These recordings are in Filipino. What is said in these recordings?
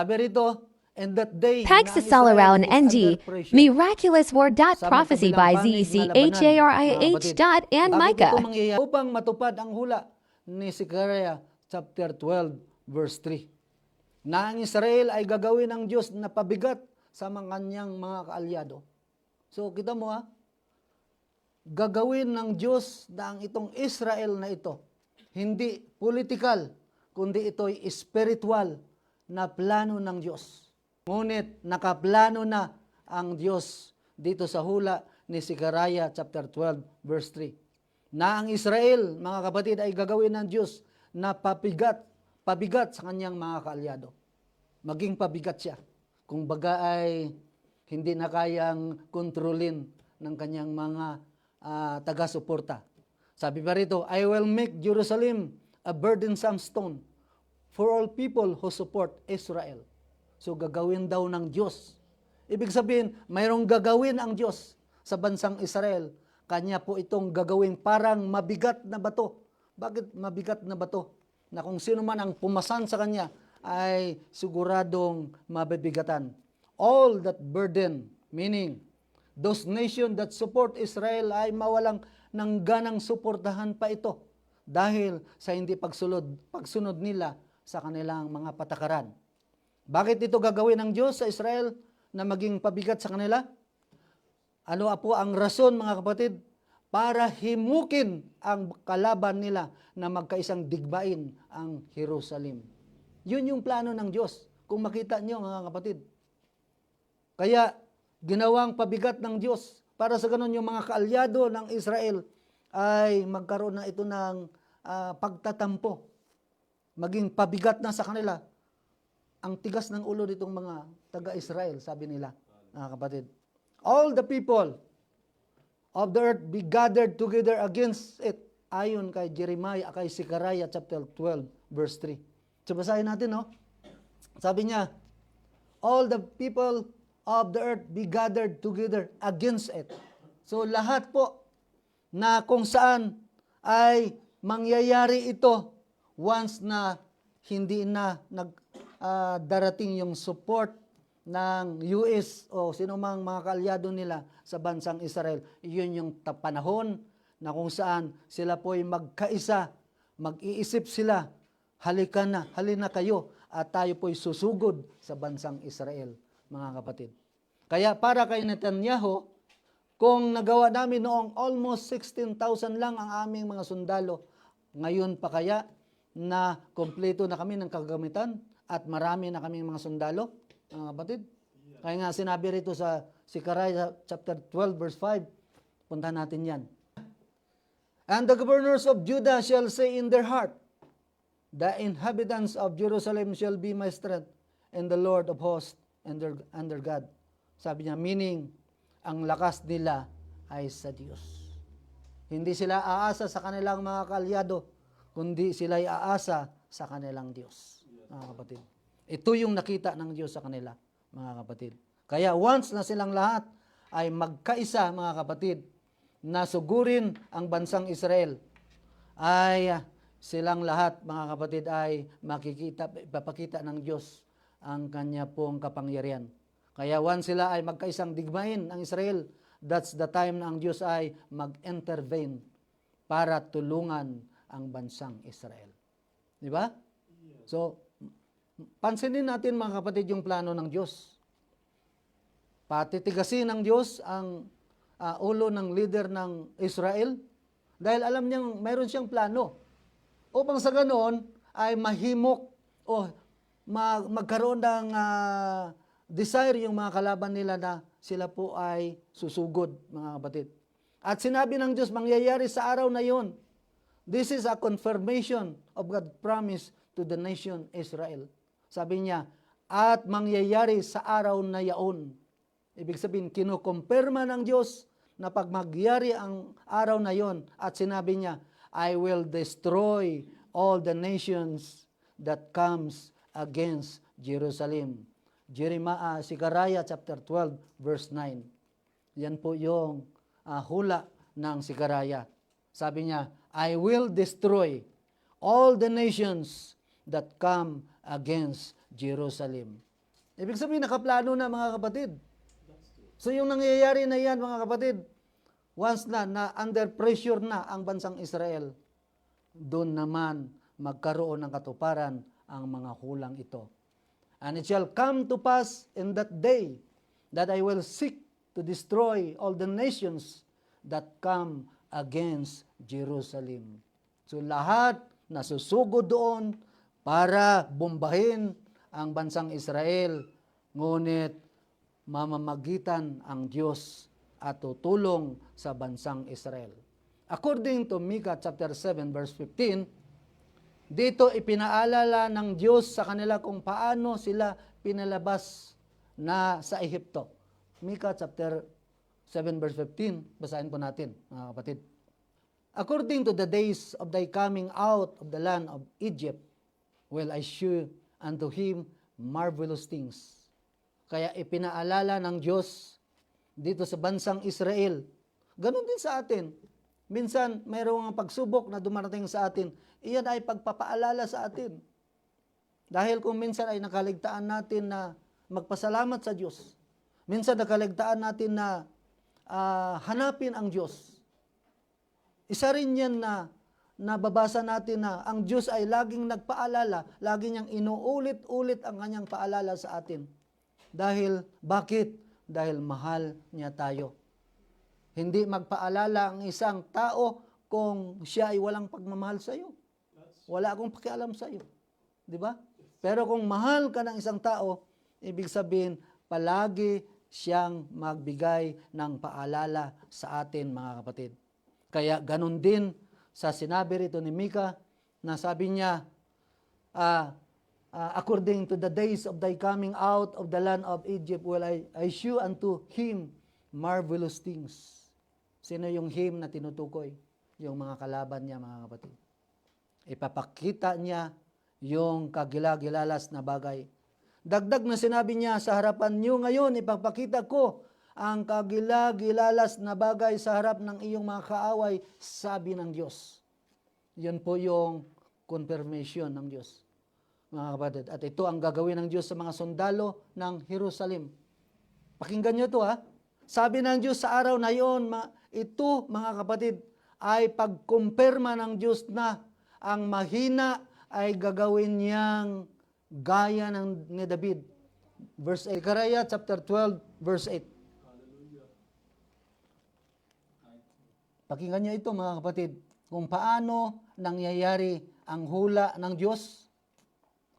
Sabi rito, and that day na ang Pagsasalaraw Israel ng is NG, under pressure. Miraculous Word. Sa Prophecy magkabilang by panig na ZEC labanan, mga HARIH. kapatid. And Bakit ito Micah. mangyayari? Upang matupad ang hula ni Zechariah chapter 12 verse 3. Na ang Israel ay gagawin ng Diyos na pabigat sa mga kanyang mga kaalyado. So kita mo gagawin ng Diyos na ang itong Israel na ito, hindi political, kundi ito'y spiritual na plano ng Diyos. Ngunit nakaplano na ang Diyos dito sa hula ni Zechariah chapter 12 verse 3. Na ang Israel, mga kapatid, ay gagawin ng Diyos na pabigat sa kanyang mga kaalyado. Maging pabigat siya. Kung baga ay hindi na kayang kontrolin ng kanyang mga taga-suporta. Sabi pa rito, I will make Jerusalem a burdensome stone for all people who support Israel. So gagawin daw ng Diyos. Ibig sabihin, mayroong gagawin ang Diyos sa bansang Israel. Kanya po itong gagawin parang mabigat na bato. Bakit mabigat na bato? Na kung sino man ang pumasan sa kanya ay siguradong mabibigatan. All that burden, meaning those nations that support Israel ay mawalang ng ganang suportahan pa ito dahil sa hindi pagsunod nila sa kanilang mga patakaran. Bakit ito gagawin ng Diyos sa Israel na maging pabigat sa kanila? Ano po ang rason, mga kapatid? Para himukin ang kalaban nila na magkaisang digbain ang Jerusalem. Yun yung plano ng Diyos. Kung makita nyo, mga kapatid. Kaya, ginawang pabigat ng Diyos. Para sa ganun, yung mga kaalyado ng Israel ay magkaroon na ito ng pagtatampo. Maging pabigat na sa kanila. Ang tigas ng ulo nitong mga taga-Israel, sabi nila, mga kapatid. All the people of the earth be gathered together against it. Ayon kay Zechariah chapter 12, verse 3. So basahin natin, no? Sabi niya, all the people of the earth be gathered together against it. So lahat po na kung saan ay mangyayari ito once na hindi na darating yung support ng US o sino mang mga kaalyado nila sa bansang Israel. Iyon yung panahon na kung saan sila po'y magkaisa, mag-iisip sila, halina kayo at tayo po'y susugod sa bansang Israel, mga kapatid. Kaya para kay Netanyahu, kung nagawa namin noong almost 16,000 lang ang aming mga sundalo, ngayon pa kaya na kompleto na kami ng kagamitan at marami na kaming mga sundalo, mga kapatid? Kaya nga sinabi rito sa Zechariah chapter 12 verse 5, puntahan natin yan. And the governors of Judah shall say in their heart, the inhabitants of Jerusalem shall be my strength, and the Lord of hosts and their God. Sabi niya, meaning, ang lakas nila ay sa Diyos. Hindi sila aasa sa kanilang mga kaalyado, kundi sila ay aasa sa kanilang Diyos, mga kapatid. Ito yung nakita ng Diyos sa kanila, mga kapatid. Kaya once na silang lahat ay magkaisa, mga kapatid, na sugurin ang bansang Israel, ay silang lahat, mga kapatid, ay ipapakita ng Diyos ang kanya pong kapangyarihan. Kaya once sila ay magkaisang digmain ang Israel, that's the time na ang Diyos ay mag-intervene para tulungan ang bansang Israel. Di ba? So, pansinin natin, mga kapatid, yung plano ng Diyos. Patitigasin ng Diyos ang ulo ng leader ng Israel dahil alam niyang mayroon siyang plano. Upang sa ganoon ay mahimok o magkaroon ng desire yung mga kalaban nila na sila po ay susugod, mga kapatid. At sinabi ng Diyos, mangyayari sa araw na yon. This is a confirmation of God's promise to the nation Israel. Sabi niya, at mangyayari sa araw na yaon. Ibig sabihin, kinukumpirma ng Diyos na pag magyari ang araw na yon at sinabi niya, I will destroy all the nations that comes against Jerusalem. Zechariah chapter 12 verse 9. Yan po yung hula ng Zechariah. Sabi niya, I will destroy all the nations that come against Jerusalem. Ibig sabihin, nakaplano na mga kapatid. So yung nangyayari na yan mga kapatid, once na under pressure na ang bansang Israel, doon naman magkaroon ng katuparan ang mga hulang ito. And it shall come to pass in that day that I will seek to destroy all the nations that come against Jerusalem. So lahat nasusugod doon para bombahin ang bansang Israel, ngunit mamamagitan ang Diyos at tutulong sa bansang Israel. According to Micah chapter 7 verse 15, dito ipinaalala ng Diyos sa kanila kung paano sila pinalabas na sa Ehipto. Micah chapter 7 verse 15, basahin po natin mga kapatid. According to the days of thy coming out of the land of Egypt, will I shew unto him marvelous things. Kaya ipinaalala ng Diyos dito sa bansang Israel. Ganon din sa atin. Minsan, mayroong pagsubok na dumarating sa atin. Iyan ay pagpapaalala sa atin. Dahil kung minsan ay nakaligtaan natin na magpasalamat sa Diyos. Minsan nakaligtaan natin na hanapin ang Diyos. Isa rin yan na nababasa natin na ang Diyos ay laging nagpaalala, lagi niyang inuulit-ulit ang kanyang paalala sa atin. Dahil, bakit? Dahil mahal niya tayo. Hindi magpaalala ang isang tao kung siya ay walang pagmamahal sa iyo. Wala akong pakialam sa iyo. Di ba? Pero kung mahal ka ng isang tao, ibig sabihin, palagi siyang magbigay ng paalala sa atin, mga kapatid. Kaya ganun din sa sinabi rito ni Micah, na sabi niya, according to the days of thy coming out of the land of Egypt, will I shew unto him marvelous things. Sino yung him na tinutukoy? Yung mga kalaban niya, mga kapatid. Ipapakita niya yung kagilagilalas na bagay. Dagdag na sinabi niya, sa harapan niyo ngayon, ipapakita ko ang kagilagilalas na bagay sa harap ng iyong mga kaaway, sabi ng Diyos. Yan po yung confirmation ng Diyos, mga kapatid. At ito ang gagawin ng Diyos sa mga sundalo ng Jerusalem. Pakinggan niyo ito, ha. Sabi ng Diyos sa araw na iyon, ito, mga kapatid, ay pagkumpirma ng Diyos na ang mahina ay gagawin niyang gaya ni David. Verse 8. Zechariah chapter 12, verse 8. Pakinggan niyo ito, mga kapatid, kung paano nangyayari ang hula ng Diyos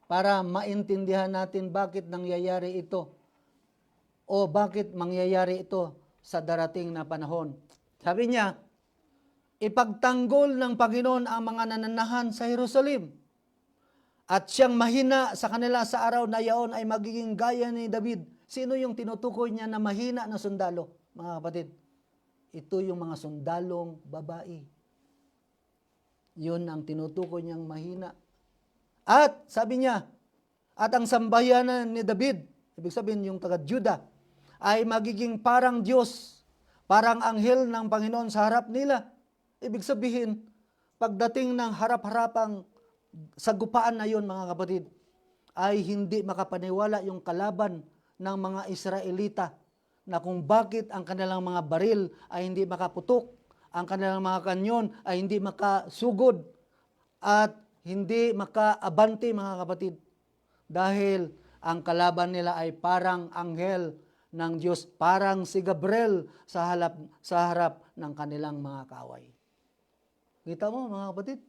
para maintindihan natin bakit nangyayari ito o bakit mangyayari ito sa darating na panahon. Sabi niya, ipagtanggol ng Panginoon ang mga nananahan sa Jerusalem at siyang mahina sa kanila sa araw na yaon ay magiging gaya ni David. Sino yung tinutukoy niya na mahina na sundalo, mga kapatid? Ito yung mga sundalong babae. Yun ang tinutukoy niyang mahina. At sabi niya, at ang sambayanan ni David, ibig sabihin yung taga-Juda, ay magiging parang Diyos, parang anghel ng Panginoon sa harap nila. Ibig sabihin, pagdating ng harap-harapang sagupaan na yun, mga kapatid, ay hindi makapaniwala yung kalaban ng mga Israelita na kung bakit ang kanilang mga baril ay hindi makaputok, ang kanilang mga kanyon ay hindi makasugod, at hindi makaabante, mga kapatid. Dahil ang kalaban nila ay parang anghel ng Diyos, parang si Gabriel sa harap ng kanilang mga kaaway. Kita mo, mga kapatid?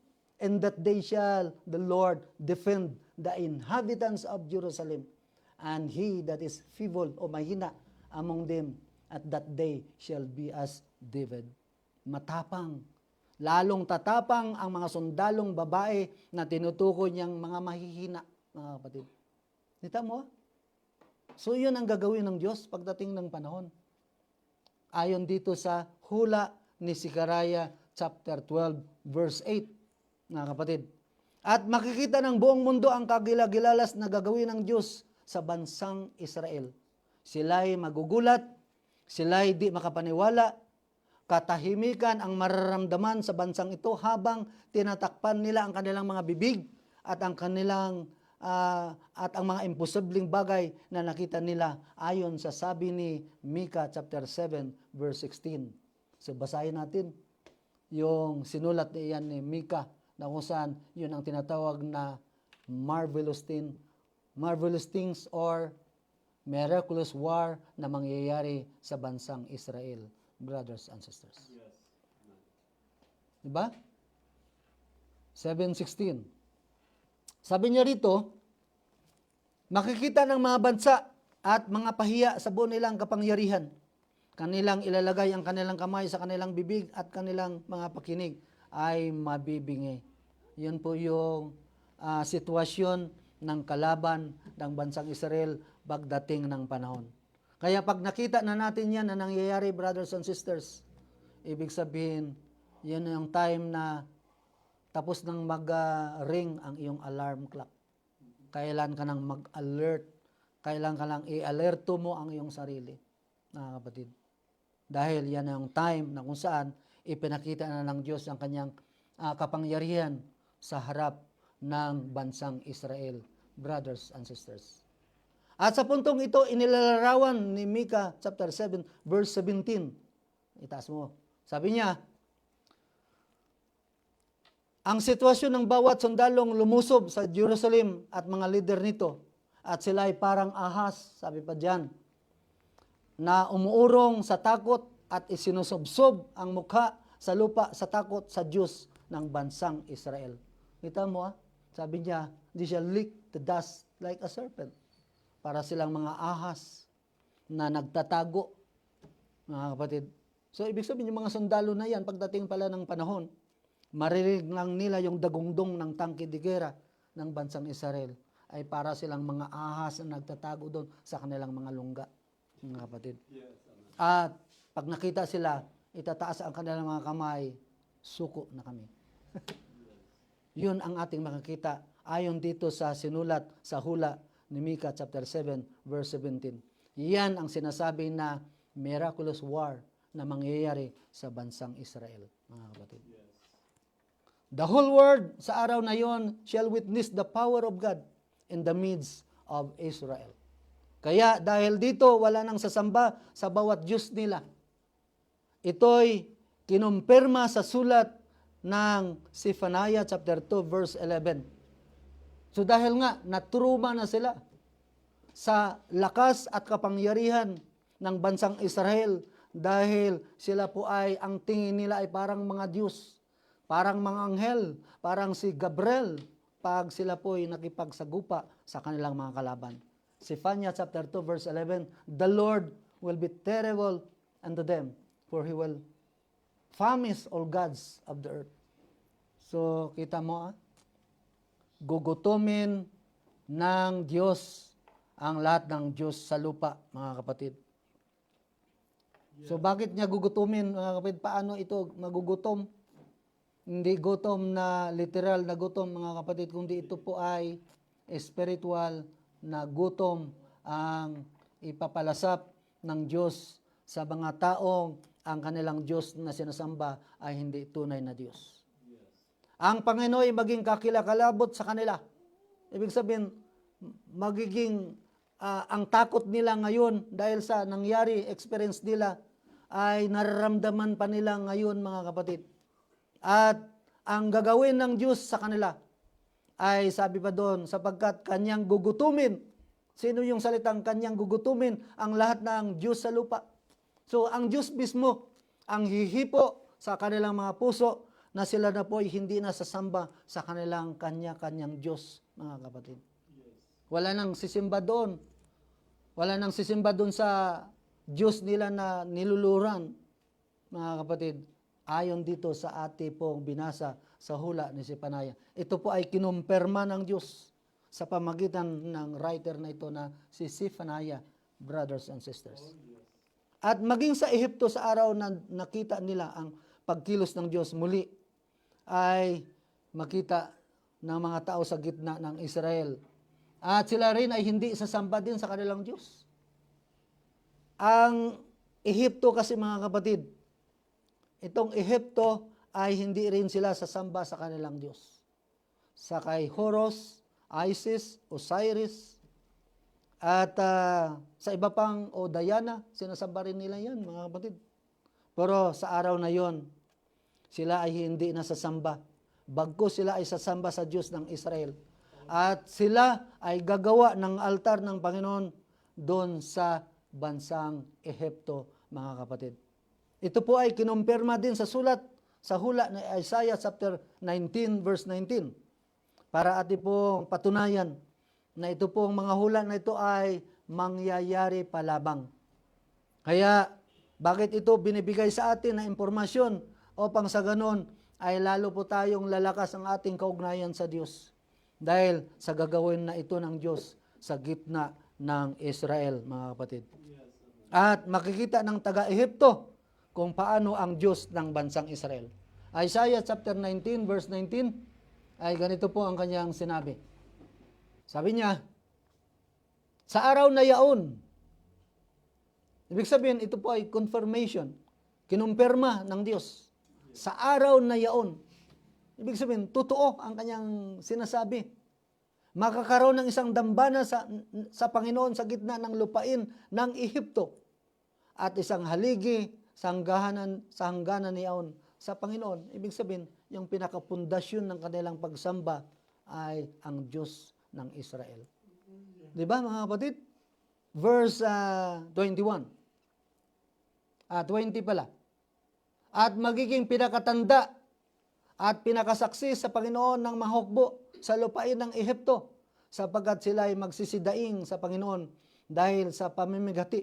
And that day shall the Lord defend the inhabitants of Jerusalem, and he that is feeble o mahina among them at that day shall be as David. Matapang. Lalong tatapang ang mga sundalong babae na tinutukoy niyang mga mahihina, mga kapatid. Kita mo? So yun ang gagawin ng Diyos pagdating ng panahon. Ayon dito sa hula ni Zechariah chapter 12 verse 8, mga kapatid. At makikita ng buong mundo ang kagilagilalas na gagawin ng Diyos sa bansang Israel. Sila'y magugulat, sila'y di makapaniwala, katahimikan ang mararamdaman sa bansang ito habang tinatakpan nila ang kanilang mga bibig at ang kanilang at ang mga imposibleng bagay na nakita nila ayon sa sabi ni Micah chapter 7 verse 16. So basahin natin yung sinulat niyan ni Micah na kung saan yun ang tinatawag na marvelous things or miraculous war na mangyayari sa bansang Israel, brothers and sisters. Yes. Diba? 7:16. Sabi niya rito, makikita ng mga bansa at mga pahiya sa buong nilang kapangyarihan. Kanilang ilalagay ang kanilang kamay sa kanilang bibig at kanilang mga pakinig ay mabibingi. Yun po yung sitwasyon ng kalaban ng bansang Israel pagdating ng panahon. Kaya pag nakita na natin yan na nangyayari, brothers and sisters, ibig sabihin, yun yung time na tapos nang mag-ring ang iyong alarm clock. Kailan ka nang mag-alert. Kailan ka lang i-alerto mo ang iyong sarili. Mga kapatid. Dahil yan ang time na kung saan ipinakita na ng Diyos ang kanyang kapangyarihan sa harap ng bansang Israel. Brothers and sisters. At sa puntong ito, inilalarawan ni Micah chapter 7 verse 17. Itaas mo. Sabi niya, ang sitwasyon ng bawat sundalong lumusob sa Jerusalem at mga leader nito, at sila ay parang ahas, sabi pa diyan, na umuurong sa takot at isinusobsob ang mukha sa lupa sa takot sa Diyos ng bansang Israel. Kita mo sabi niya, they shall lick the dust like a serpent. Para silang mga ahas na nagtatago, mga kapatid. So, ibig sabihin yung mga sundalo na yan, pagdating pala ng panahon, maririnig lang nila yung dagungdong ng tangke de gera ng bansang Israel ay para silang mga ahas na nagtatago doon sa kanilang mga lungga, mga kapatid. Yes. At pag nakita sila, itataas ang kanilang mga kamay, suko na kami. Yun ang ating makikita ayon dito sa sinulat sa hula ni Micah chapter 7 verse 17. Yan ang sinasabi na miraculous war na mangyayari sa bansang Israel, mga kapatid. Yes. The whole world sa araw na yon shall witness the power of God in the midst of Israel. Kaya dahil dito wala nang sasamba sa bawat Diyos nila. Ito'y kinumpirma sa sulat ng Zephaniah chapter 2 verse 11. So dahil nga natruma na sila sa lakas at kapangyarihan ng bansang Israel dahil sila po ay ang tingin nila ay parang mga Diyos. Parang mga anghel, parang si Gabriel, pag sila po ay nakipagsagupa sa kanilang mga kalaban. Zephaniah chapter 2 verse 11, the Lord will be terrible unto them, for He will famish all gods of the earth. So, kita mo gugutumin ng Diyos ang lahat ng Diyos sa lupa, mga kapatid. So, bakit niya gugutumin, mga kapatid? Paano ito magugutom? Hindi gutom na literal na gutom, mga kapatid, kundi ito po ay spiritual na gutom ang ipapalasap ng Diyos sa mga taong ang kanilang Diyos na sinasamba ay hindi tunay na Diyos. Yes. Ang Panginoon ay maging kakilakalabot sa kanila. Ibig sabihin, magiging ang takot nila ngayon dahil sa nangyari, experience nila, ay nararamdaman pa nila ngayon, mga kapatid. At ang gagawin ng Diyos sa kanila ay sabi pa doon, sapagkat kanyang gugutumin. Sino yung salitang kanyang gugutumin? Ang lahat ng Diyos sa lupa. So ang Diyos mismo ang hihipo sa kanilang mga puso na sila na po ay hindi nasasamba sa kanilang kanya-kanyang Diyos, mga kapatid. Yes. Wala nang sisimba doon. Wala nang sisimba doon sa Diyos nila na niluluran, mga kapatid. Ayon dito sa ati pong binasa sa hula ni Zephaniah. Ito po ay kinumpirma ng Diyos sa pamagitan ng writer na ito na si Zephaniah, brothers and sisters. Oh, yes. At maging sa Ehipto sa araw na nakita nila ang pagkilos ng Diyos muli, ay makita ng mga tao sa gitna ng Israel. At sila rin ay hindi sasamba din sa kanilang Diyos. Ang Ehipto kasi, mga kapatid, itong Ehipto ay hindi rin sila sasamba sa kanilang Diyos. Sa kay Horus Isis, Osiris, at sa iba pang, o Diana, sinasamba rin nila yan, mga kapatid. Pero sa araw na yon, sila ay hindi nasasamba. Bagkus sila ay sasamba sa Diyos ng Israel. At sila ay gagawa ng altar ng Panginoon doon sa bansang Ehipto, mga kapatid. Ito po ay kinumpirma din sa sulat, sa hula ni Isaiah chapter 19 verse 19. Para atin pong patunayan na ito pong mga hula na ito ay mangyayari palabang. Kaya, bakit ito binibigay sa atin na impormasyon upang sa ganon ay lalo po tayong lalakas ang ating kaugnayan sa Diyos. Dahil sa gagawin na ito ng Diyos sa gitna ng Israel, mga kapatid. At makikita ng taga-Ehipto kung paano ang Diyos ng bansang Israel. Isaiah chapter 19 verse 19 ay ganito po ang kanyang sinabi. Sabi niya, sa araw na yaon, ibig sabihin, ito po ay confirmation, kinumpirma ng Diyos. Sa araw na yaon, ibig sabihin, totoo ang kanyang sinasabi. Makakaroon ng isang dambana sa Panginoon sa gitna ng lupain ng Ehipto at isang haligi sa hangganan ni yaon sa Panginoon. Ibig sabihin, yung pinakapundasyon ng kanilang pagsamba ay ang Diyos ng Israel. Di ba, mga kapatid? Verse 21. 20 pala. At magiging pinakatanda at pinakasaksi sa Panginoon ng mahukbo sa lupain ng Ehipto, sapagkat sila ay magsisidaing sa Panginoon dahil sa pamimigati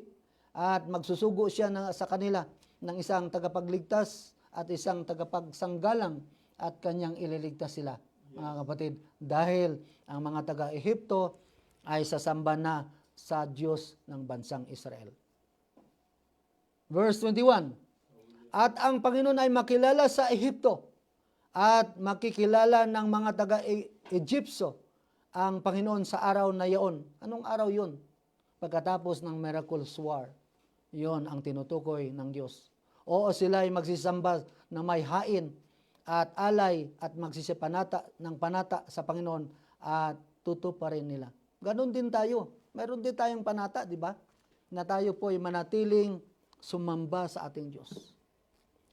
at magsusugo siya sa kanila ng isang tagapagligtas at isang tagapagsanggalang at kanyang ililigtas sila, mga kapatid, dahil ang mga taga-Ehipto ay sasamba na sa Diyos ng bansang Israel. Verse 21, at ang Panginoon ay makilala sa Ehipto at makikilala ng mga taga-Egypto ang Panginoon sa araw na yaon. Anong araw yun? Pagkatapos ng miraculous war. Yon ang tinutukoy ng Diyos. Oo, sila ay magsisamba na may hain at alay at magsisipanata ng panata sa Panginoon at tutuparin nila. Ganon din tayo. Mayroon din tayong panata, di ba? Na tayo po ay manatiling sumamba sa ating Diyos.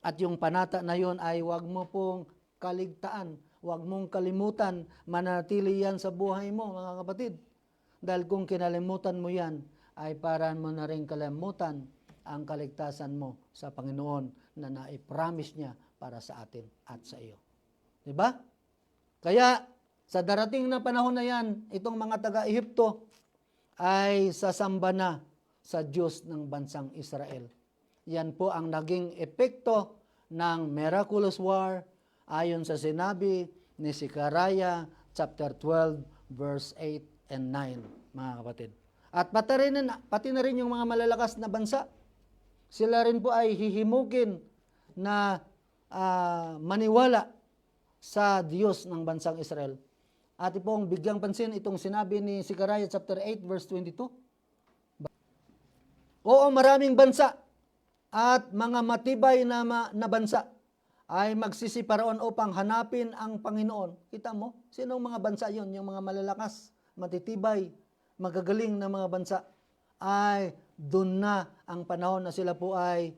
At yung panata na yon ay huwag mo pong kaligtaan, huwag mong kalimutan, manatili yan sa buhay mo, mga kapatid. Dahil kung kinalimutan mo yan, ay para mo na rin kalimutan ang kaligtasan mo sa Panginoon na naipromise niya para sa atin at sa iyo. Diba? Kaya, sa darating na panahon na yan, itong mga taga-Ehipto ay sasamba na sa Diyos ng bansang Israel. Yan po ang naging epekto ng miraculous war ayon sa sinabi ni Zechariah chapter 12 verse 8 and 9, mga kapatid. At pati na rin yung mga malalakas na bansa, sila rin po ay hihimukin na maniwala sa Diyos ng bansang Israel. At pong bigyang pansin itong sinabi ni Zechariah chapter 8 verse 22. Oo, maraming bansa at mga matibay na bansa ay magsisiparoon upang hanapin ang Panginoon. Kita mo, sinong mga bansa yon? Yung mga malalakas, matitibay, magagaling na mga bansa, ay doon na ang panahon na sila po ay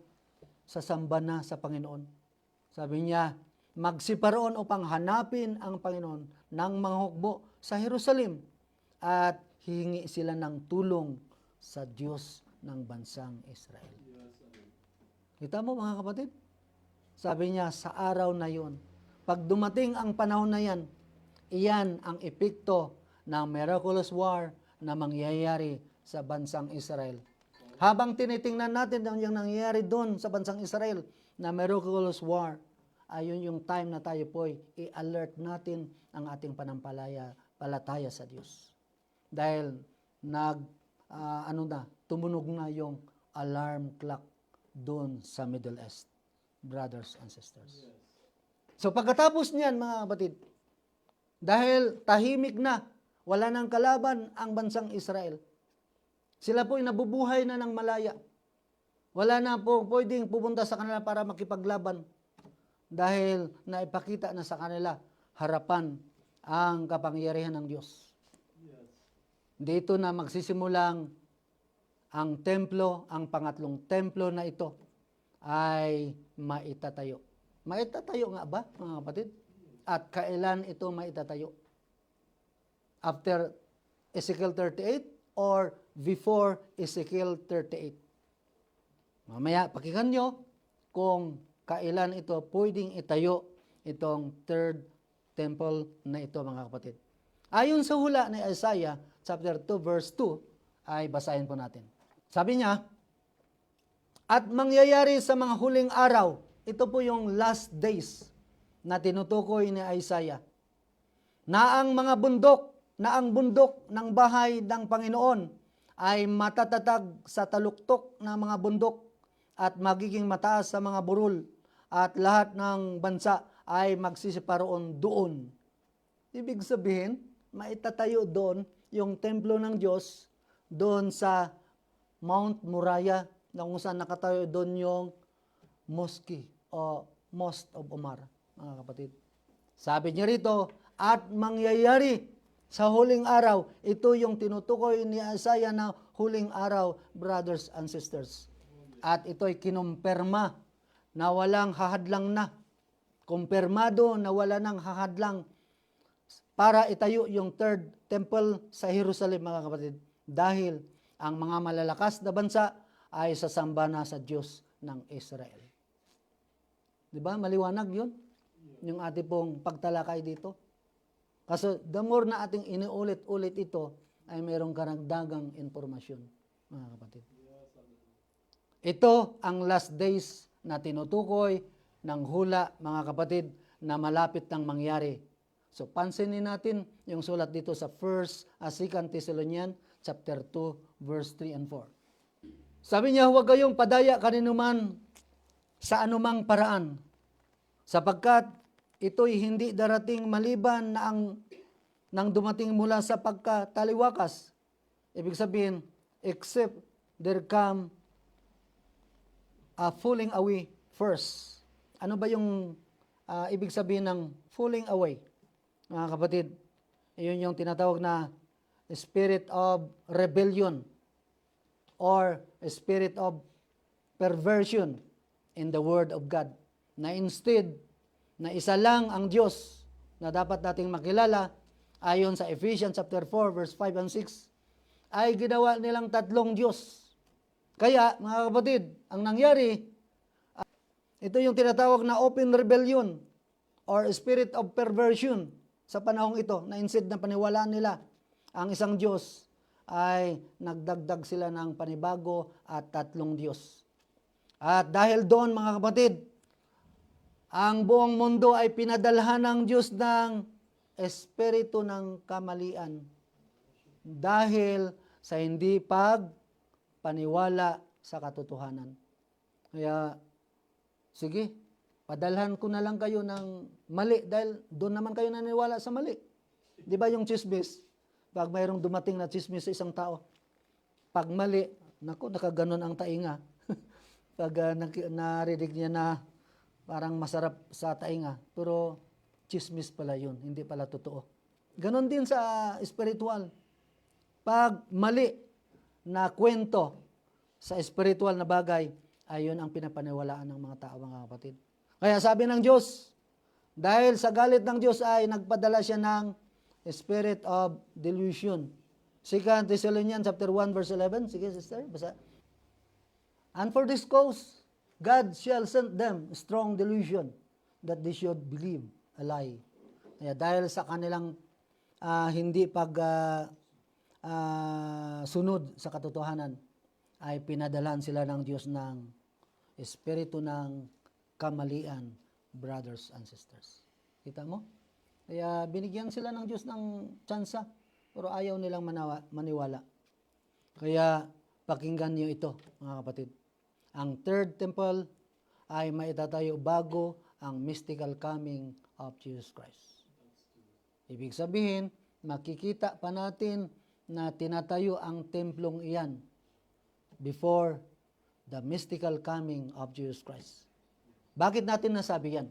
sasamba na sa Panginoon. Sabi niya, magsiparoon upang hanapin ang Panginoon ng mga hukbo sa Jerusalem at hihingi sila ng tulong sa Diyos ng bansang Israel. Kita mo, mga kapatid? Sabi niya, sa araw na yon, pag dumating ang panahon na yan, iyan ang epekto ng miraculous war na mangyayari sa bansang Israel. Habang tinitingnan natin yung nangyayari doon sa bansang Israel na miraculous war, ayun yung time na tayo po i-alert natin ang ating palataya sa Diyos. Dahil tumunog na yung alarm clock doon sa Middle East, brothers and sisters. So pagkatapos niyan, mga kapatid, dahil tahimik na, wala nang kalaban ang bansang Israel, sila po ay nabubuhay na ng malaya. Wala na po pwedeng pupunta sa kanila para makipaglaban dahil naipakita na sa kanila harapan ang kapangyarihan ng Diyos. dito na magsisimulang ang templo, ang pangatlong templo na ito ay maitatayo. Maitatayo nga ba, mga kapatid? At kailan ito maitatayo? After Ezekiel 38 or before Ezekiel 38? Mamaya, pakinggan nyo kung kailan ito pwedeng itayo itong third temple na ito, mga kapatid. Ayon sa hula ni Isaiah, chapter 2, verse 2, ay basahin po natin. Sabi niya, at mangyayari sa mga huling araw, ito po yung last days na tinutukoy ni Isaiah, na ang mga bundok, na ang bundok ng bahay ng Panginoon ay matatatag sa taluktok ng mga bundok at magiging mataas sa mga burol at lahat ng bansa ay magsisiparoon doon. Ibig sabihin, maitatayo doon yung templo ng Diyos doon sa Mount Moriah na kung saan nakatayo doon yung mosque o Mosque of Omar, mga kapatid. Sabi niya rito, at mangyayari sa huling araw, ito yung tinutukoy ni Isaiah na huling araw, brothers and sisters. At ito'y kinumpirma na walang hahadlang na. Kumpirmado na wala nang hahadlang para itayo yung third temple sa Jerusalem, mga kapatid. Dahil ang mga malalakas na bansa ay sasamba na sa Diyos ng Israel. Di ba? Maliwanag yun? Yung ating pong pagtalakay dito. Kasi the more na ating iniulit-ulit ito, ay mayroong karagdagang informasyon, mga kapatid. Ito ang last days na tinutukoy ng hula, mga kapatid, na malapit nang mangyari. So, pansinin natin yung sulat dito sa 2 Thessalonians chapter 2, verse 3 and 4. Sabi niya, huwag kayong padaya kaninuman sa anumang paraan, sapagkat ito'y hindi darating maliban na nang dumating mula sa pagkataliwakas. Ibig sabihin, except there come a falling away first. Ano ba yung ibig sabihin ng falling away? Mga kapatid, yun yung tinatawag na spirit of rebellion or spirit of perversion in the Word of God. Na instead, na isa lang ang Diyos na dapat nating makilala, ayon sa Ephesians chapter 4, verse 5 and 6, ay ginawa nilang tatlong Diyos. Kaya, mga kapatid, ang nangyari, ito yung tinatawag na open rebellion or spirit of perversion sa panahong ito, na instead na paniwalaan nila ang isang Diyos, ay nagdagdag sila ng panibago at tatlong Diyos. At dahil doon, mga kapatid, ang buong mundo ay pinadalhan ng Diyos ng espiritu ng kamalian dahil sa hindi paniwala sa katotohanan. Kaya, sige, padalhan ko na lang kayo ng mali dahil doon naman kayo naniwala sa mali. Di ba yung chismis? Pag mayroong dumating na chismis sa isang tao, pag mali, naku, nakaganon ang tainga. Pag narinig niya na parang masarap sa tainga, pero chismis pala yun, hindi pala totoo. Ganon din sa spiritual. Pag mali na kwento sa spiritual na bagay, ayun ang pinapaniwalaan ng mga tao, mga kapatid. Kaya sabi ng Diyos, dahil sa galit ng Diyos ay nagpadala siya ng spirit of delusion. 2 Thessalonians chapter 1 verse 11. Sige, sister, basa. And for this cause, God shall send them strong delusion that they should believe a lie. Kaya dahil sa kanilang hindi sunod sa katotohanan, ay pinadalan sila ng Diyos ng espiritu ng kamalian, brothers and sisters. Kita mo? Kaya binigyan sila ng Diyos ng tsansa, pero ayaw nilang maniwala. Kaya pakinggan niyo ito, mga kapatid. Ang third temple ay maitatayo bago ang mystical coming of Jesus Christ. Ibig sabihin, makikita pa natin na tinatayo ang templong iyan before the mystical coming of Jesus Christ. Bakit natin nasabi yan?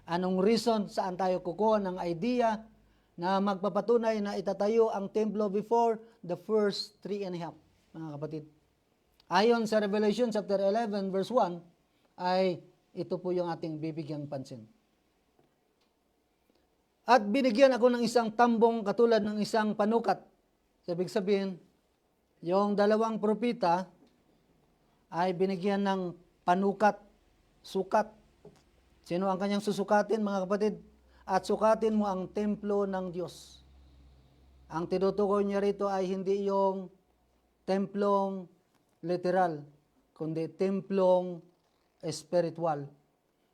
Anong reason saan tayo kukuha ng idea na magpapatunay na itatayo ang templo before the first 3.5, mga kapatid. Ayon sa Revelation chapter 11 verse 1, ay ito po yung ating bibigyang pansin. At binigyan ako ng isang tambong katulad ng isang panukat. Ibig sabihin, yung dalawang propita ay binigyan ng panukat, sukat. Sino ang kanyang susukatin, mga kapatid? At sukatin mo ang templo ng Diyos. Ang tinutukoy niya rito ay hindi yung templong literal, kundi templong espiritual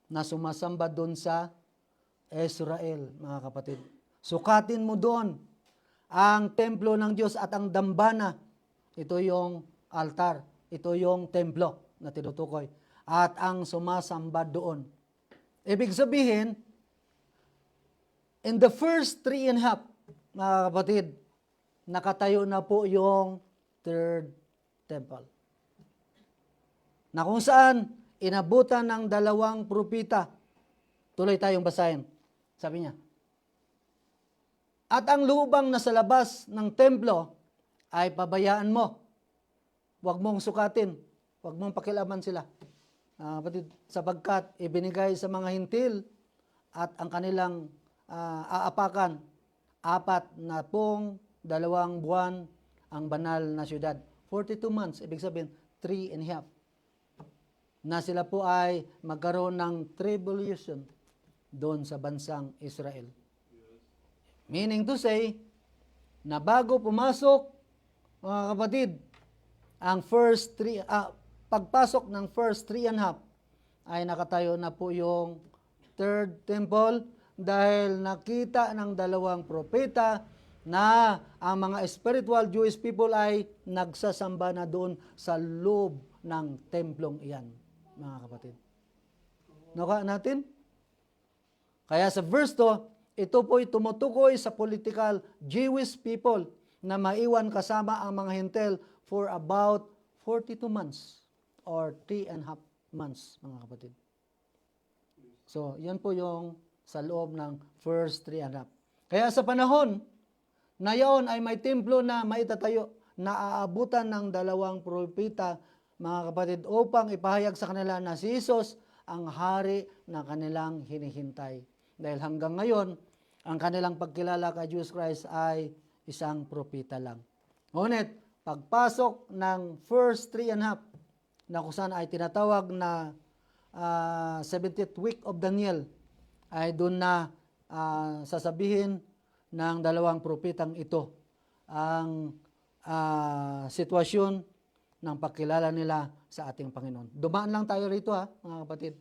na sumasamba doon sa Israel, mga kapatid. Sukatin mo doon ang templo ng Diyos at ang dambana. Ito yung altar. Ito yung templo na tinutukoy. At ang sumasamba doon. Ibig sabihin, in the first 3.5, mga kapatid, nakatayo na po yung third temple. Na kung saan, inabutan ng dalawang propita. Tuloy tayong basahin. Sabi niya, at ang lubang na sa labas ng templo ay pabayaan mo. Huwag mong sukatin. Huwag mong pakilaman sila. Kapatid, sapagkat ibinigay sa mga hintil at ang kanilang aapakan 42 buwan ang banal na syudad. 42 months, ibig sabihin 3.5. Na sila po ay magkaroon ng tribulation doon sa bansang Israel. Meaning to say, na bago pumasok, mga kapatid, ang pagpasok ng first 3.5 ay nakatayo na po yung third temple dahil nakita ng dalawang propeta na ang mga spiritual Jewish people ay nagsasamba na doon sa loob ng templong iyan, mga kapatid. Nakuha natin? Kaya sa verse 2, ito po'y tumutukoy sa political Jewish people na maiwan kasama ang mga Hintil for about 42 months or 3.5 months, mga kapatid. So, yan po yung sa loob ng first 3.5. Kaya sa panahon na yaon ay may templo na maitatayo na aabutan ng dalawang propeta, mga kapatid, upang ipahayag sa kanila na si Jesus ang hari na kanilang hinihintay. Dahil hanggang ngayon, ang kanilang pagkilala kay Jesus Christ ay isang propeta lang. Ngunit, pagpasok ng first 3.5, na kung saan ay tinatawag na 70th week of Daniel, ay doon na sasabihin ng dalawang propetang ito ang sitwasyon ng pagkilala nila sa ating Panginoon. Dumaan lang tayo rito, mga kapatid,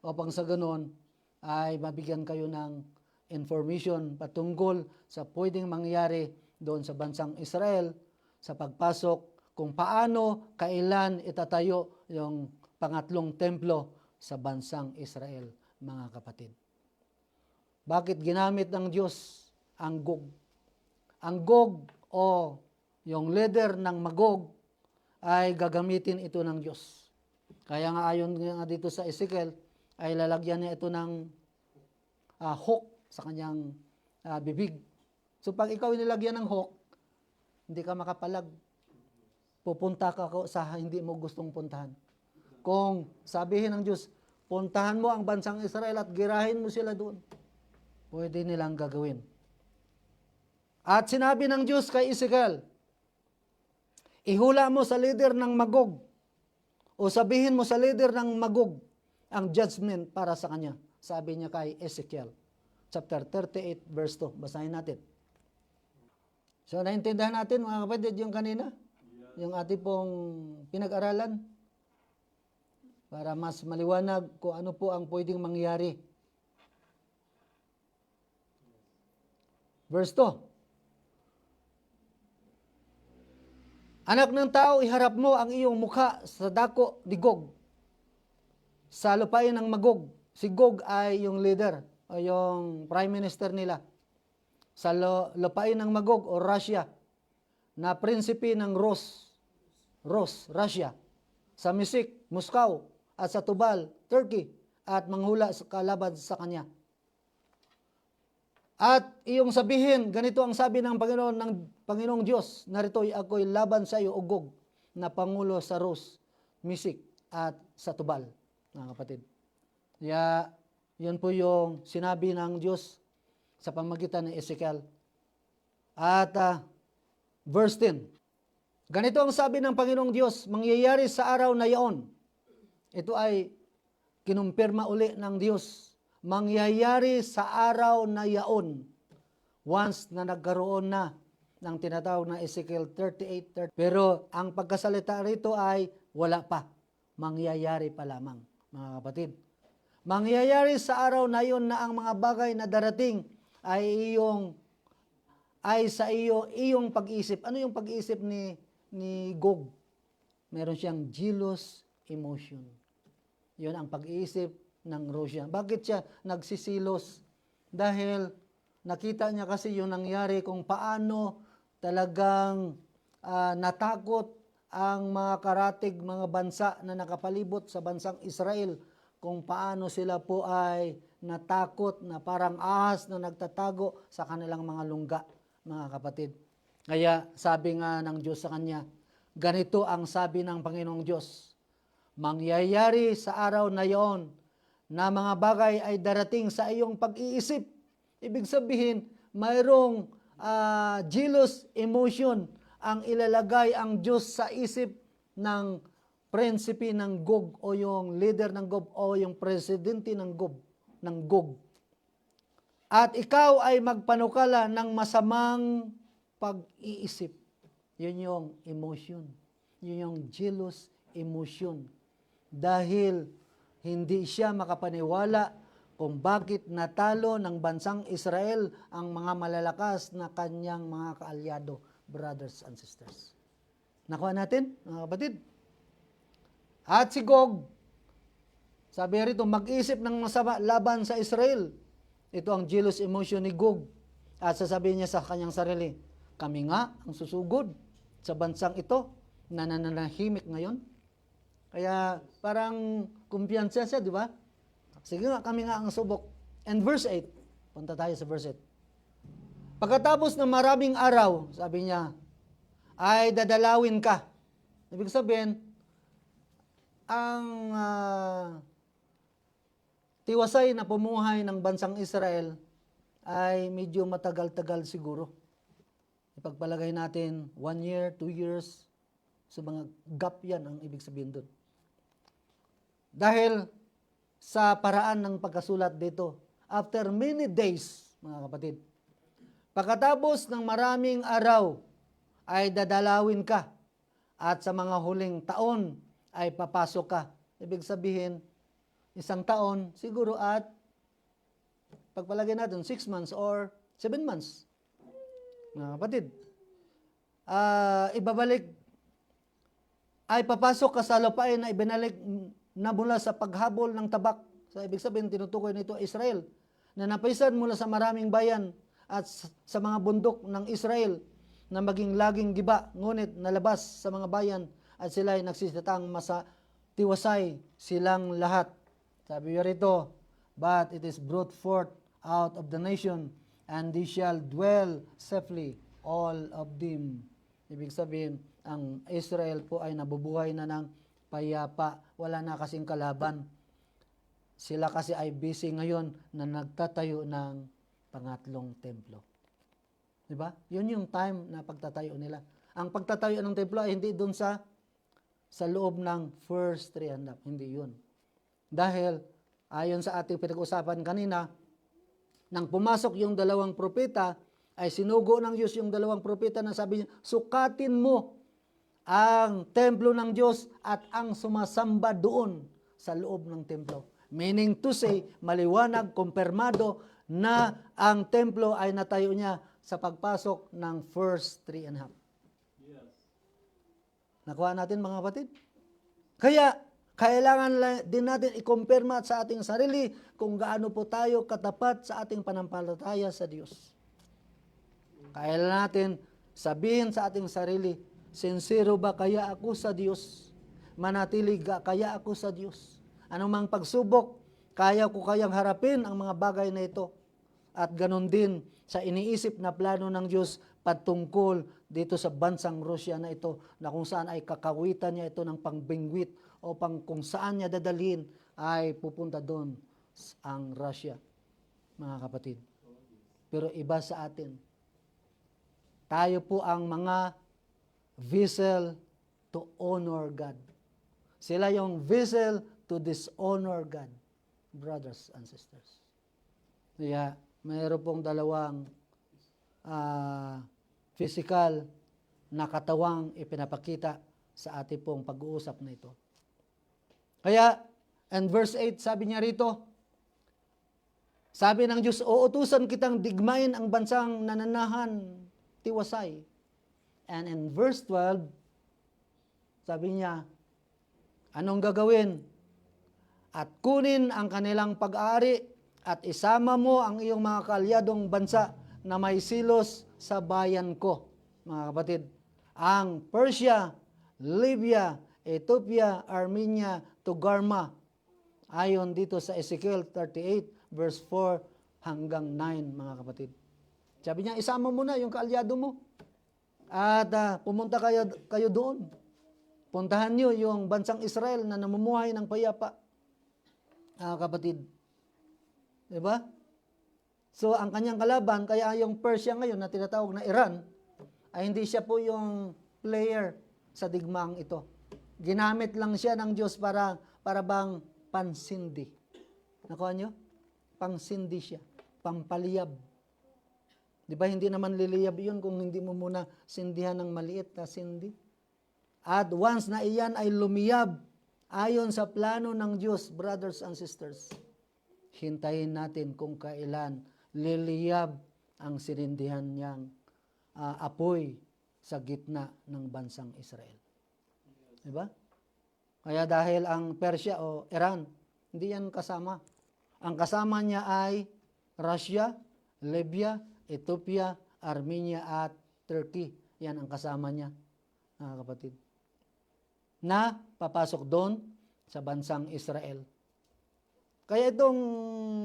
upang sa ganoon ay mabigyan kayo ng information patungkol sa pwedeng mangyari doon sa bansang Israel sa pagpasok, kung paano, kailan itatayo yung pangatlong templo sa bansang Israel, mga kapatid. Bakit ginamit ng Diyos ang Gog? Ang Gog o yung leader ng Magog ay gagamitin ito ng Diyos. Kaya nga ayon nga dito sa Ezekiel, ay lalagyan niya ito ng hook sa kanyang bibig. So pag ikaw nilagyan ng hook, hindi ka makapalag. Pupunta ka sa hindi mo gustong puntahan. Kung sabihin ng Diyos, puntahan mo ang bansang Israel at girahin mo sila doon, pwede nilang gagawin. At sinabi ng Diyos kay Ezekiel, ihula mo sa leader ng Magog o sabihin mo sa leader ng Magog ang judgment para sa kanya. Sabi niya kay Ezekiel, chapter 38, verse 2. Basahin natin. So, naintindihan natin, mga kapatid, yung kanina? Yung ating pong pinag-aralan? Para mas maliwanag kung ano po ang pwedeng mangyari. Verse 2. Anak ng tao, iharap mo ang iyong mukha sa dako ni Gog, sa lupain ng Magog. Si Gog ay yung leader o yung prime minister nila. Sa lupain ng Magog o Russia, na prinsipe ng Russia. Sa Misik, Moscow, at sa Tubal, Turkey, at manghula kalaban sa kanya. At iyong sabihin, ganito ang sabi ng Panginoong Diyos, narito'y ako'y laban sa iyo, ugog, na pangulo sa Ros, Misik, at sa Tubal, mga kapatid. Kaya, yun po yung sinabi ng Diyos sa pamagitan ni Ezekiel. At verse 10, ganito ang sabi ng Panginoong Diyos, mangyayari sa araw na yaon. Ito ay kinumpirma uli ng Diyos. Mangyayari sa araw na yaon. Once na nagkaroon na ng tinatawag na Ezekiel 38:30. Pero ang pagkasalita rito ay wala pa. Mangyayari pa lamang, mga kapatid. Mangyayari sa araw na yun na ang mga bagay na darating ay sa iyong pag-isip. Ano yung pag-isip ni Gog? Meron siyang jealous emotion. Yun ang pag-iisip ng Russia. Bakit siya nagsisilos? Dahil nakita niya kasi yung nangyari kung paano talagang natakot ang mga karatig, mga bansa na nakapalibot sa bansang Israel, kung paano sila po ay natakot na parang ahas na nagtatago sa kanilang mga lungga, mga kapatid. Kaya sabi nga ng Diyos sa kanya, ganito ang sabi ng Panginoong Diyos, mangyayari sa araw na yon na mga bagay ay darating sa iyong pag-iisip. Ibig sabihin, mayroong jealous emotion ang ilalagay ang Diyos sa isip ng prinsipe ng Gog o yung leader ng Gog o yung presidente ng Gog. At ikaw ay magpanukala ng masamang pag-iisip. Yun yung emotion. Yun yung jealous emotion. Dahil hindi siya makapaniwala kung bakit natalo ng bansang Israel ang mga malalakas na kanyang mga kaalyado, brothers and sisters. Nakuha natin, mga kapatid? At si Gog, sabi rito, mag-isip ng masama laban sa Israel. Ito ang jealous emotion ni Gog. At sasabihin niya sa kanyang sarili, kami nga ang susugod sa bansang ito na nananahimik ngayon. Kaya parang kumpiyansa siya, di ba? Sige nga, kami nga ang subok. And verse 8, punta tayo sa verse 8. Pagkatapos ng maraming araw, sabi niya, ay dadalawin ka. Ibig sabihin, ang tiwasay na pumuhay ng bansang Israel ay medyo matagal-tagal siguro. Ipagpalagay natin 1 year, 2 years, so mga gap yan ang ibig sabihin doon. Dahil sa paraan ng pagkasulat dito, after many days, mga kapatid, pagkatapos ng maraming araw, ay dadalawin ka at sa mga huling taon ay papasok ka. Ibig sabihin, 1 taon siguro at pagpalagay natin 6 months or 7 months. Mga kapatid, ibabalik ay papasok ka sa lupain na ibinalik na mula sa paghabol ng tabak. So, ibig sabihin, tinutukoy nito Israel, na napaisan mula sa maraming bayan at sa mga bundok ng Israel na maging laging giba, ngunit nalabas sa mga bayan at sila ay nagsisitang tiwasay silang lahat. Sabi niya rito, but it is brought forth out of the nation, and they shall dwell safely, all of them. Ibig sabihin, ang Israel po ay nabubuhay na ng payapa, wala na kasing kalaban. Sila kasi ay busy ngayon na nagtatayo ng pangatlong templo. Diba? Yun yung time na pagtatayo nila. Ang pagtatayo ng templo ay hindi doon sa loob ng first 3.5. Hindi yun. Dahil, ayon sa ating pinag-usapan kanina, nang pumasok yung 2 propeta, ay sinugo ng Diyos yung 2 propeta na sabi niya, sukatin mo ang templo ng Diyos at ang sumasamba doon sa loob ng templo. Meaning to say, maliwanag, kumpirmado na ang templo ay natayo niya sa pagpasok ng first 3.5. Yes. Nakuha natin, mga kapatid? Kaya, kailangan din natin ikumpirma sa ating sarili kung gaano po tayo katapat sa ating panampalataya sa Diyos. Kailangan natin sabihin sa ating sarili, sincero ba kaya ako sa Diyos? Manatili kaya ako sa Diyos? Anumang pagsubok, kaya ko kayang harapin ang mga bagay na ito? At ganon din sa iniisip na plano ng Diyos patungkol dito sa bansang Russia na ito, na kung saan ay kakawitan niya ito ng pangbingwit o kung saan niya dadalhin ay pupunta doon ang Russia, mga kapatid. Pero iba sa atin. Tayo po ang mga vessel to honor God. Sila yung vessel to dishonor God, brothers and sisters. Kaya mayroon pong dalawang physical na katawang ipinapakita sa ating pong pag-uusap na ito. Kaya, and verse 8, sabi niya rito, sabi ng Diyos, uutusan kitang digmain ang bansang nananahan, tiwasay. And in verse 12, sabi niya, anong gagawin? At kunin ang kanilang pag-aari at isama mo ang iyong mga kaalyadong bansa na may silos sa bayan ko. Mga kapatid, ang Persia, Libya, Ethiopia, Armenia, Togarma. Ayon dito sa Ezekiel 38 verse 4 hanggang 9, mga kapatid. Sabi niya, isama mo na yung kaalyado mo. At pumunta kayo doon. Puntahan niyo yung bansang Israel na namumuhay ng payapa. Kapatid. Diba? So, ang kanyang kalaban, kaya yung Persia ngayon na tinatawag na Iran, ay hindi siya po yung player sa digmaang ito. Ginamit lang siya ng Diyos para bang pansindi. Nakuha niyo? Pangsindi siya. Pampaliyab. Di ba hindi naman liliyab yun kung hindi mo muna sindihan ng maliit na sindi? At once na iyan ay lumiyab, ayon sa plano ng Diyos, brothers and sisters, hintayin natin kung kailan liliyab ang sinindihan niyang apoy sa gitna ng bansang Israel. Diba? Kaya dahil ang Persia o Iran, hindi yan kasama. Ang kasama niya ay Russia, Libya, Ethiopia, Armenia at Turkey. Yan ang kasama niya, mga kapatid. Na papasok doon sa bansang Israel. Kaya itong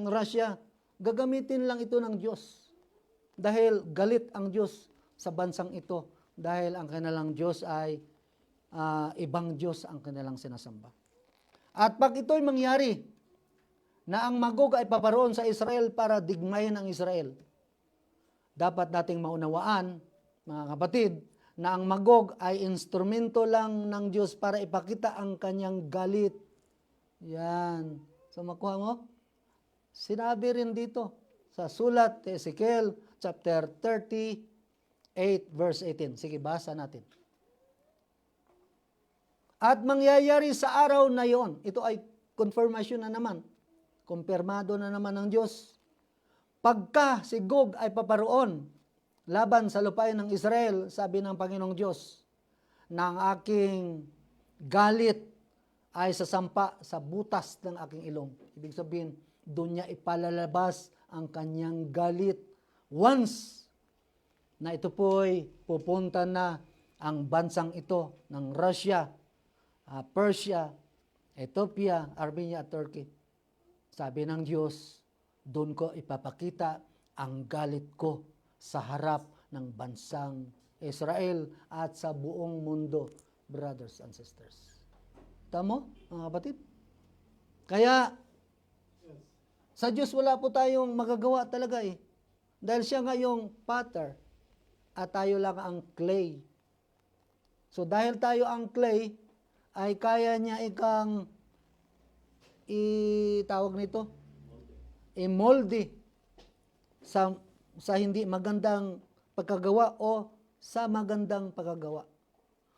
Russia, gagamitin lang ito ng Diyos. Dahil galit ang Diyos sa bansang ito. Dahil ang kanilang Diyos ay ibang Diyos ang kanilang sinasamba. At pag ito'y mangyari, na ang Magog ay paparoon sa Israel para digmayin ang Israel, dapat nating maunawaan, mga kapatid, na ang Magog ay instrumento lang ng Diyos para ipakita ang kanyang galit. Yan. So makuha mo? Sinabi rin dito sa sulat ni Ezekiel chapter 38 verse 18. Sige, basa natin. At mangyayari sa araw na yon, ito ay confirmation na naman, kumpirmado na naman ng Diyos, pagka si Gog ay paparoon laban sa lupain ng Israel, sabi ng Panginoong Diyos, na ang aking galit ay sasampa sa butas ng aking ilong. Ibig sabihin, doon niya ipalalabas ang kanyang galit. Once na ito po'y pupunta na ang bansang ito ng Russia, Persia, Ethiopia, Armenia at Turkey. Sabi ng Diyos, doon ko ipapakita ang galit ko sa harap ng bansang Israel at sa buong mundo, brothers and sisters. Tama, mga kapatid? Kaya, sa Diyos wala po tayong magagawa talaga eh. Dahil siya nga yung potter at tayo lang ang clay. So dahil tayo ang clay, ay kaya niya ikang itawag nito, i-moldy sa hindi magandang pagkagawa o sa magandang pagkagawa.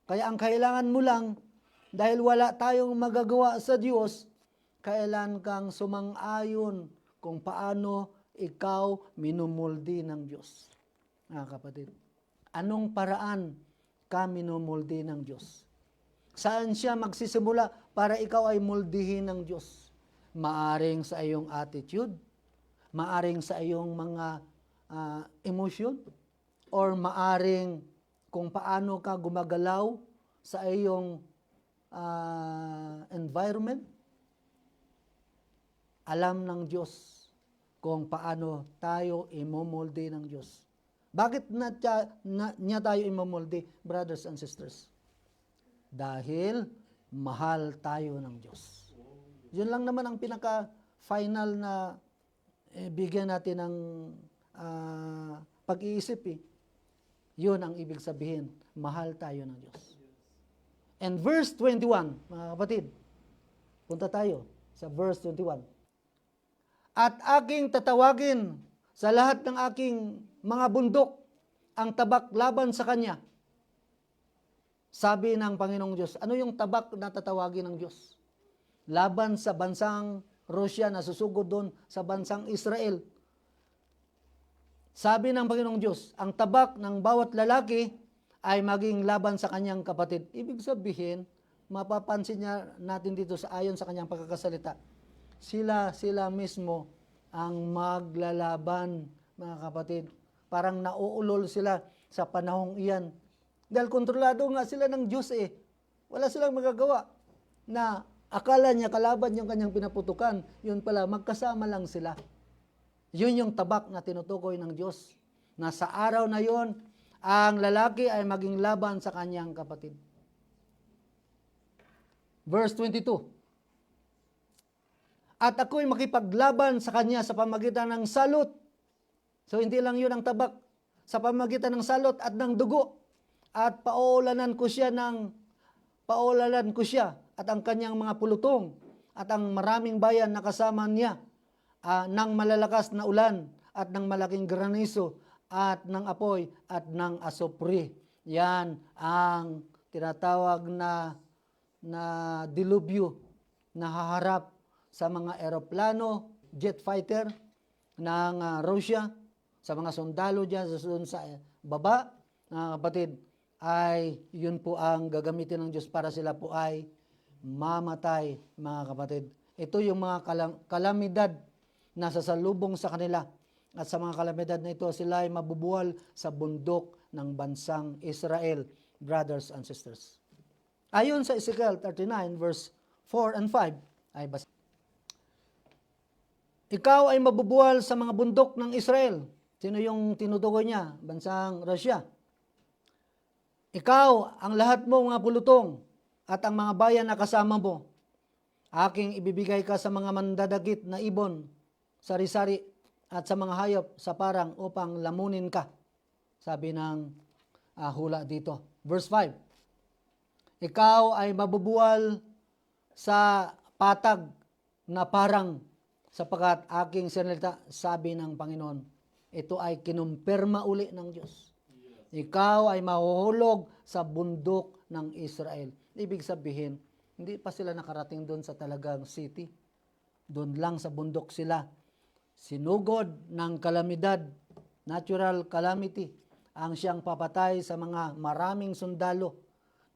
Kaya ang kailangan mo lang, dahil wala tayong magagawa sa Diyos, kailan kang sumang-ayon kung paano ikaw minumuldi ng Diyos. Kapatid, anong paraan ka minumuldi ng Diyos? Saan siya magsisimula para ikaw ay muldihin ng Diyos? Maaring sa iyong attitude, maaring sa iyong mga emotion, or maaring kung paano ka gumagalaw sa iyong environment. Alam ng Diyos kung paano tayo imomolde ng Diyos. Bakit niya tayo imomolde, brothers and sisters? Dahil mahal tayo ng Diyos. Yun lang naman ang pinaka-final na bigyan natin ng pag-iisip eh. Yun ang ibig sabihin, mahal tayo ng Diyos. And verse 21, mga kapatid, punta tayo sa verse 21. At aking tatawagin sa lahat ng aking mga bundok ang tabak laban sa Kanya. Sabi ng Panginoong Diyos, ano yung tabak na tatawagin ng Diyos? Laban sa bansang Rusya na susugod doon sa bansang Israel. Sabi ng Panginoong Diyos, ang tabak ng bawat lalaki ay maging laban sa kanyang kapatid. Ibig sabihin, mapapansin natin dito sa ayon sa kanyang pagkakasalita, sila mismo ang maglalaban, mga kapatid. Parang nauulol sila sa panahong iyan. Dahil kontrolado nga sila ng Diyos eh. Wala silang magagawa na akala niya kalaban yung kanyang pinaputukan. Yun pala, magkasama lang sila. Yun yung tabak na tinutukoy ng Diyos. Na sa araw na yon, ang lalaki ay maging laban sa kanyang kapatid. Verse 22. At ako'y makipaglaban sa kanya sa pamagitan ng salot. So hindi lang yun ang tabak. Sa pamagitan ng salot at ng dugo. At paulanan ko siya at ang kanyang mga pulutong at ang maraming bayan na kasama niya ng malalakas na ulan at ng malaking granizo at ng apoy at ng asopri. Yan ang tinatawag na dilubyo na haharap sa mga eroplano, jet fighter ng Russia, sa mga sundalo dyan sa baba, kapatid, ay yun po ang gagamitin ng Diyos para sila po ay mamatay, mga kapatid. Ito yung mga kalamidad na sasalubong sa kanila. At sa mga kalamidad na ito, sila ay mabubuhal sa bundok ng bansang Israel, brothers and sisters. Ayon sa Ezekiel 39 verse 4 and 5, ay basa. Ikaw ay mabubuhal sa mga bundok ng Israel. Sino yung tinutukoy niya? Bansang Russia. Ikaw, ang lahat mo mga pulutong at ang mga bayan na kasama mo, aking ibibigay ka sa mga mandadagit na ibon, sari-sari, at sa mga hayop sa parang upang lamunin ka. Sabi ng hula dito. Verse 5. Ikaw ay mabubuwal sa patag na parang sapagkat aking sinalita, sabi ng Panginoon, ito ay kinumpirma uli ng Diyos. Ikaw ay mahuhulog sa bundok ng Israel. Ibig sabihin, hindi pa sila nakarating doon sa talagang city. Doon lang sa bundok sila. Sinugod ng kalamidad, natural calamity, ang siyang papatay sa mga maraming sundalo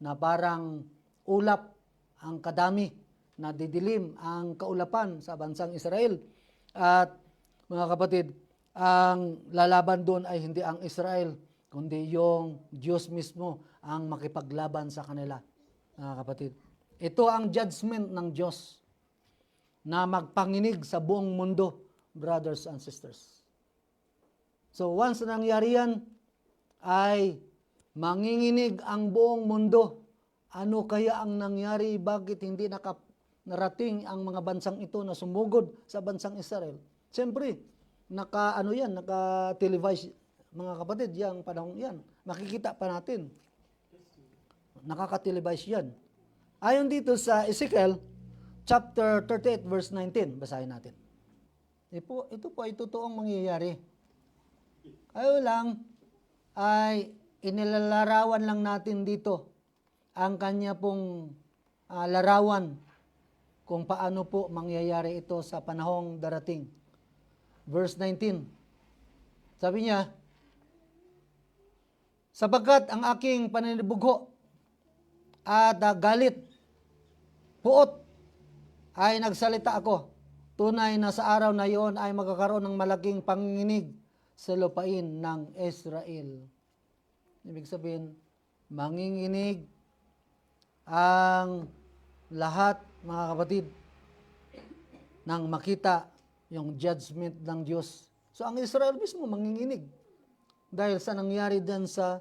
na parang ulap ang kadami, na didilim ang kaulapan sa bansang Israel. At mga kapatid, ang lalaban doon ay hindi ang Israel, kundi yung Diyos mismo ang makipaglaban sa kanila, mga kapatid. Ito ang judgment ng Diyos na magpanginig sa buong mundo, brothers and sisters. So once na nangyari yan, ay manginginig ang buong mundo. Ano kaya ang nangyari? Bakit hindi narating ang mga bansang ito na sumugod sa bansang Israel? Siyempre, naka-televise, mga kapatid, yung panahon yan. Makikita pa natin. Nakaka-televise yan. Ayon dito sa Ezekiel, chapter 38, verse 19. Basahin natin. Ito po ay totoong mangyayari. Ayaw lang, ay inilalarawan lang natin dito ang kanya pong larawan kung paano po mangyayari ito sa panahong darating. Verse 19. Sabi niya, sapagkat ang aking paninibugho at galit, puot, ay nagsalita ako. Tunay na sa araw na iyon ay magkakaroon ng malaking panginginig sa lupain ng Israel. Ibig sabihin, manginginig ang lahat, mga kapatid, nang makita yung judgment ng Diyos. So ang Israel mismo manginginig dahil sa nangyari dyan sa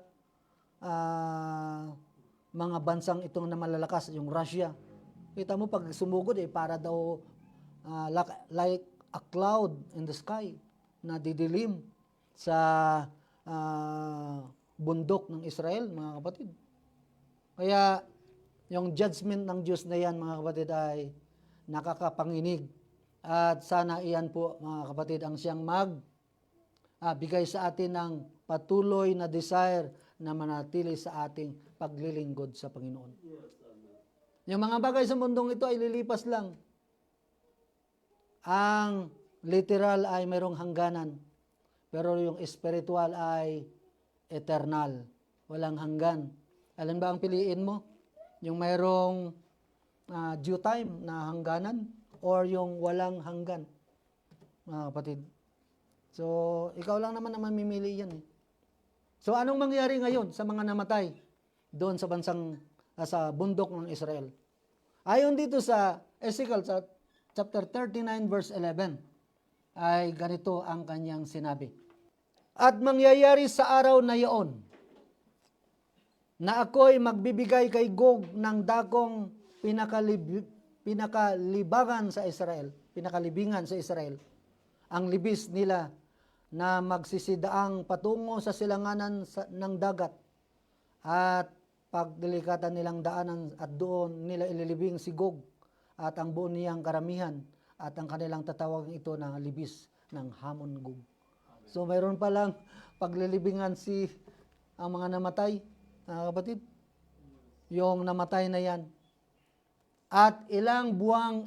mga bansang itong na malalakas, yung Russia. Kita mo pag sumugod para daw like a cloud in the sky na didilim sa bundok ng Israel, mga kapatid. Kaya yung judgment ng Diyos na yan, mga kapatid, ay nakakapanginig. At sana iyan po, mga kapatid, ang siyang bigay sa atin ng patuloy na desire na manatili sa ating paglilingkod sa Panginoon. Yung mga bagay sa mundong ito ay lilipas lang. Ang literal ay mayroong hangganan, pero yung spiritual ay eternal, walang hanggan. Alam ba ang piliin mo? Yung mayroong due time na hangganan or yung walang hanggan, mga kapatid. So, ikaw lang naman ang mamimili yan. So, anong mangyari ngayon sa mga namatay doon sa sa bundok ng Israel? Ayon dito sa Ezekiel, sa chapter 39, verse 11, ay ganito ang kanyang sinabi. At mangyayari sa araw na iyon, na ako'y magbibigay kay Gog ng dakong pinakalibingan sa Israel, ang libis nila na magsisidaang patungo sa silanganan ng dagat at pagdelikatan nilang daanan at doon nila ililibing si Gog at ang buo niyang karamihan at ang kanilang tatawagin ito na libis ng Hamon Gog. So mayroon palang paglilibingan ang mga namatay, kapatid, yung namatay na yan. At ilang buwang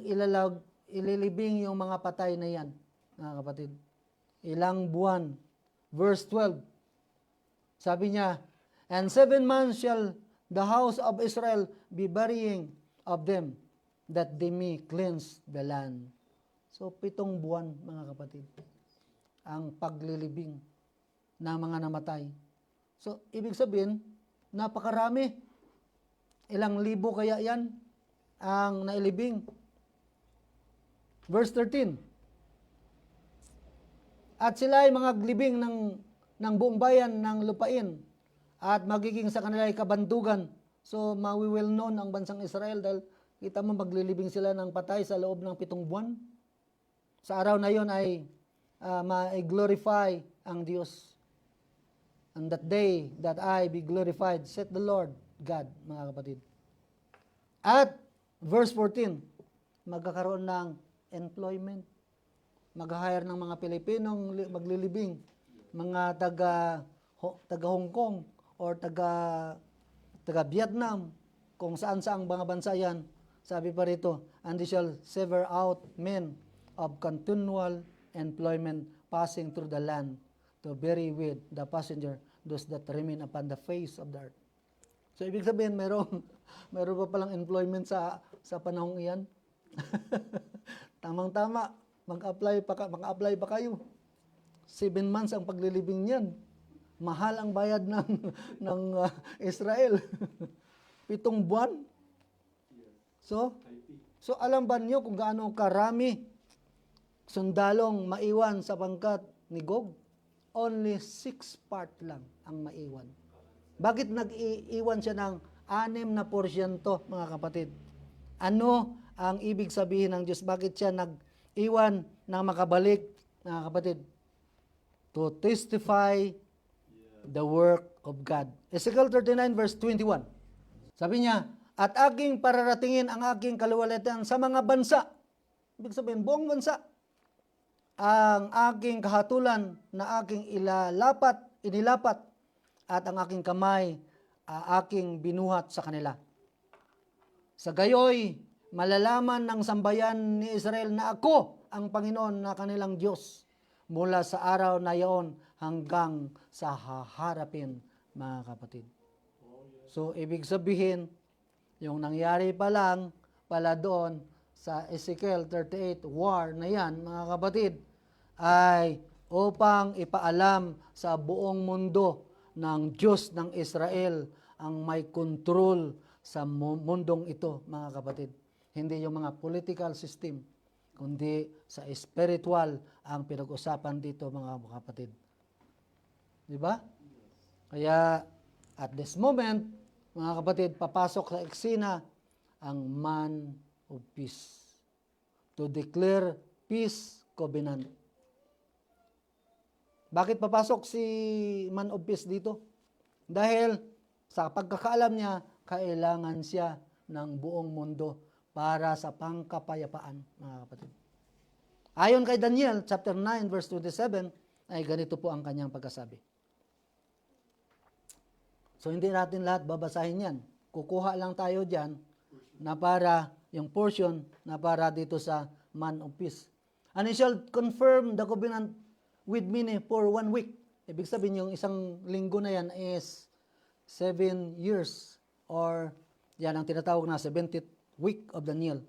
ililibing yung mga patay na yan, kapatid. Ilang buwan. Verse 12, sabi niya, and 7 months shall the house of Israel be burying of them, that they may cleanse the land. So 7 buwan, mga kapatid, ang paglilibing ng mga namatay. So, ibig sabihin, napakarami. Ilang libo kaya yan ang nailibing. Verse 13. At sila ay mga glibing ng buong bayan ng lupain at magiging sa kanila ay kabantugan. So, mawi-well known ang bansang Israel dahil kita mo maglilibing sila ng patay sa loob ng 7 buwan. Sa araw na yon ay ma-glorify ang Diyos. And that day that I be glorified, said the Lord God, mga kapatid. At verse 14, magkakaroon ng employment. Mag-hire ng mga Pilipinong maglilibing, mga taga Hong Kong or taga Vietnam, kung saan-saang mga bansa yan. Sabi pa rito, and they shall sever out men of continual employment passing through the land to bury with the passenger those that remain upon the face of the earth. So, ibig sabihin, meron pa palang employment sa panahong iyan. Tamang-tama, mag-apply pa kayo. 7 months ang paglilibing niyan. Mahal ang bayad ng Israel. 7 buwan. So alam ba niyo kung gaano karami sundalong maiwan sa pangkat ni Gog? Only 6 part lang ang maiwan. Bakit nag-iiwan siya ng 6%, mga kapatid? Ano ang ibig sabihin ng Diyos? Bakit siya nag-iwan ng makabalik, mga kapatid? To testify the work of God. Ezekiel 39 verse 21. Sabi niya, at aking pararatingin ang aking kaluwalhatian sa mga bansa. Ibig sabihin, buong bansa. Ang aking kahatulan na aking inilapat at ang aking kamay aking binuhat sa kanila. Sa gayoy, malalaman ng sambayan ni Israel na ako ang Panginoon na kanilang Diyos mula sa araw na iyon hanggang sa haharapin, mga kapatid. So, ibig sabihin, yung nangyari pa lang pala doon sa Ezekiel 38 war na yan, mga kapatid, ay upang ipaalam sa buong mundo ng Diyos ng Israel ang may control sa mundong ito, mga kapatid. Hindi yung mga political system, kundi sa spiritual ang pinag-usapan dito, mga kapatid. Di ba? Kaya at this moment, mga kapatid, papasok sa eksena ang man of peace to declare peace covenant. Bakit papasok si man of peace dito? Dahil sa pagkakaalam niya, kailangan siya ng buong mundo para sa pangkapayapaan, mga kapatid. Ayon kay Daniel chapter 9 verse 27, ay ganito po ang kanyang pagkasabi. So hindi natin lahat babasahin yan. Kukuha lang tayo dyan na para yung portion na para dito sa man of peace. And he shall confirm the covenant with me for 1 week. Ibig sabihin yung isang linggo na yan is 7 years or yan ang tinatawag na 70th week of Daniel.